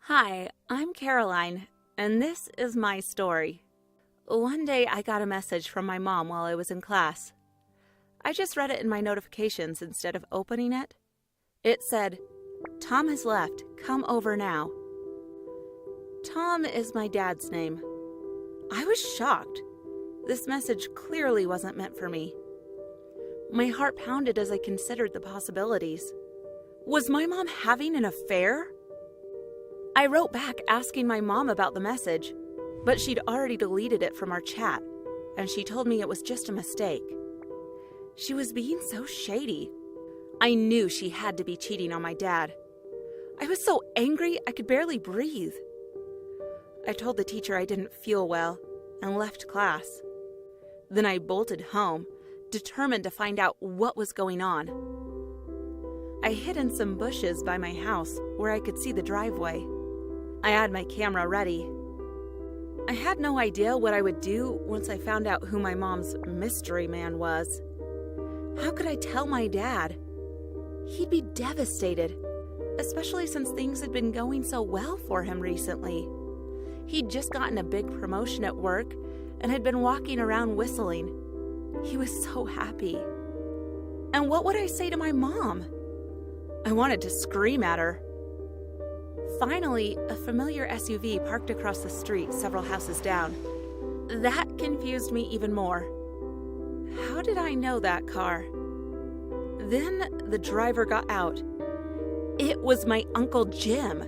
Hi, I'm Caroline, and this is my story. One day I got a message from my mom while I was in class. I just read it in my notifications instead of opening it. It said, "Tom has left. Come over now." Tom is my dad's name. I was shocked. This message clearly wasn't meant for me. My heart pounded as I considered the possibilities. Was my mom having an affair? I wrote back asking my mom about the message, but she'd already deleted it from our chat, and she told me it was just a mistake. She was being so shady. I knew she had to be cheating on my dad. I was so angry I could barely breathe. I told the teacher I didn't feel well and left class. Then I bolted home, determined to find out what was going on. I hid in some bushes by my house where I could see the driveway. I had my camera ready. I had no idea what I would do once I found out who my mom's mystery man was. How could I tell my dad? He'd be devastated, especially since things had been going so well for him recently. He'd just gotten a big promotion at work and had been walking around whistling. He was so happy. And what would I say to my mom? I wanted to scream at her. Finally, a familiar SUV parked across the street several houses down. That confused me even more. How did I know that car? Then the driver got out. It was my Uncle Jim.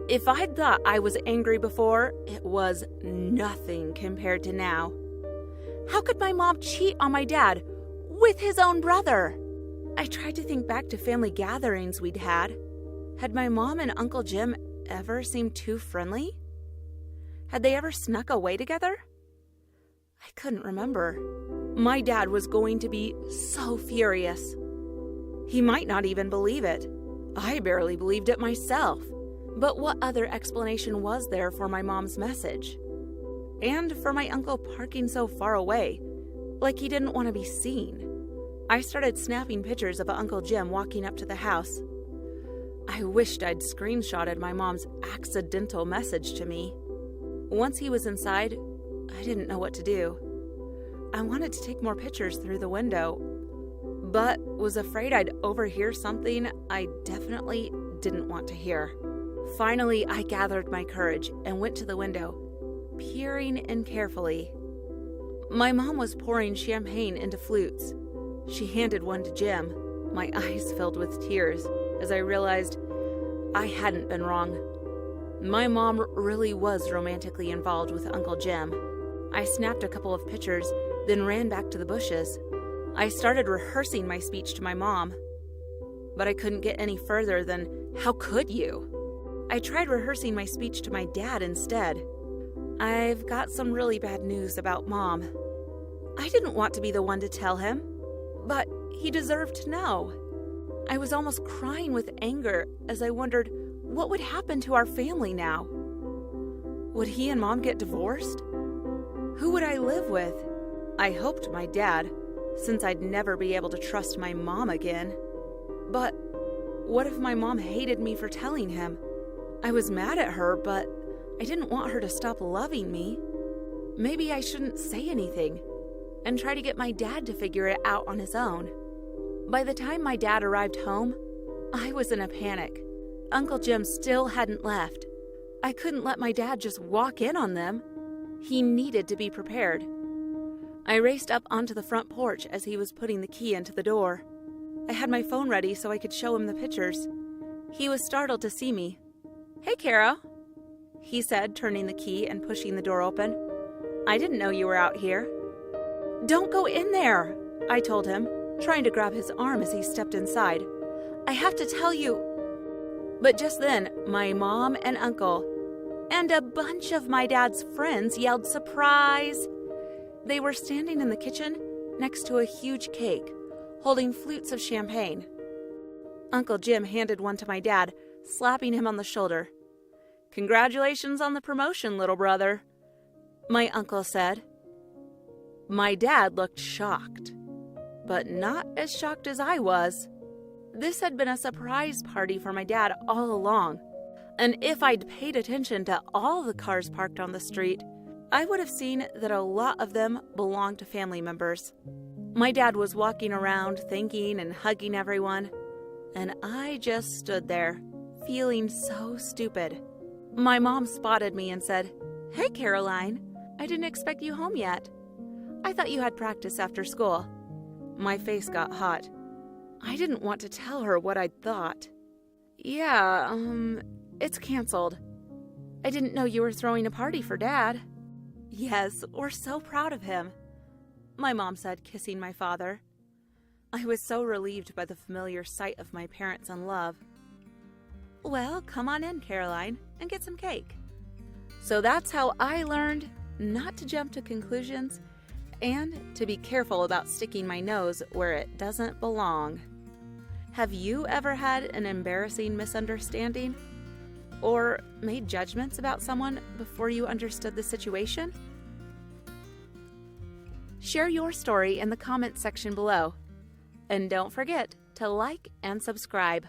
If I'd thought I was angry before, it was nothing compared to now. How could my mom cheat on my dad with his own brother? I tried to think back to family gatherings we'd had. Had my mom and Uncle Jim ever seemed too friendly? Had they ever snuck away together? I couldn't remember. My dad was going to be so furious. He might not even believe it. I barely believed it myself. But what other explanation was there for my mom's message? And for my uncle parking so far away, like he didn't want to be seen. I started snapping pictures of Uncle Jim walking up to the house. I wished I'd screenshotted my mom's accidental message to me. Once he was inside, I didn't know what to do. I wanted to take more pictures through the window, but was afraid I'd overhear something I definitely didn't want to hear. Finally, I gathered my courage and went to the window, peering in carefully. My mom was pouring champagne into flutes. She handed one to Jim. My eyes filled with tears as I realized I hadn't been wrong. My mom really was romantically involved with Uncle Jim. I snapped a couple of pictures, then ran back to the bushes. I started rehearsing my speech to my mom, but I couldn't get any further than, "How could you?" I tried rehearsing my speech to my dad instead. "I've got some really bad news about Mom." I didn't want to be the one to tell him, but he deserved to know. I was almost crying with anger as I wondered what would happen to our family now. Would he and Mom get divorced? Who would I live with? I hoped my dad, since I'd never be able to trust my mom again. But what if my mom hated me for telling him? I was mad at her, but I didn't want her to stop loving me. Maybe I shouldn't say anything and try to get my dad to figure it out on his own. By the time my dad arrived home, I was in a panic. Uncle Jim still hadn't left. I couldn't let my dad just walk in on them. He needed to be prepared. I raced up onto the front porch as he was putting the key into the door. I had my phone ready so I could show him the pictures. He was startled to see me. "Hey, Caro," he said, turning the key and pushing the door open. "I didn't know you were out here." "Don't go in there," I told him, trying to grab his arm as he stepped inside. "I have to tell you." But just then, my mom and uncle and a bunch of my dad's friends yelled "Surprise!" They were standing in the kitchen next to a huge cake, holding flutes of champagne. Uncle Jim handed one to my dad, slapping him on the shoulder. "Congratulations on the promotion, little brother," my uncle said. My dad looked shocked, but not as shocked as I was. This had been a surprise party for my dad all along. And if I'd paid attention to all the cars parked on the street, I would have seen that a lot of them belonged to family members. My dad was walking around thanking and hugging everyone, and I just stood there, feeling so stupid. My mom spotted me and said, "Hey, Caroline, I didn't expect you home yet. I thought you had practice after school." My face got hot. I didn't want to tell her what I'd thought. "Yeah, it's canceled. I didn't know you were throwing a party for Dad." "Yes, we're so proud of him," my mom said, kissing my father. I was so relieved by the familiar sight of my parents and love. "Well, come on in, Caroline, and get some cake." So that's how I learned not to jump to conclusions and to be careful about sticking my nose where it doesn't belong. Have you ever had an embarrassing misunderstanding? Or made judgments about someone before you understood the situation? Share your story in the comments section below. And don't forget to like and subscribe.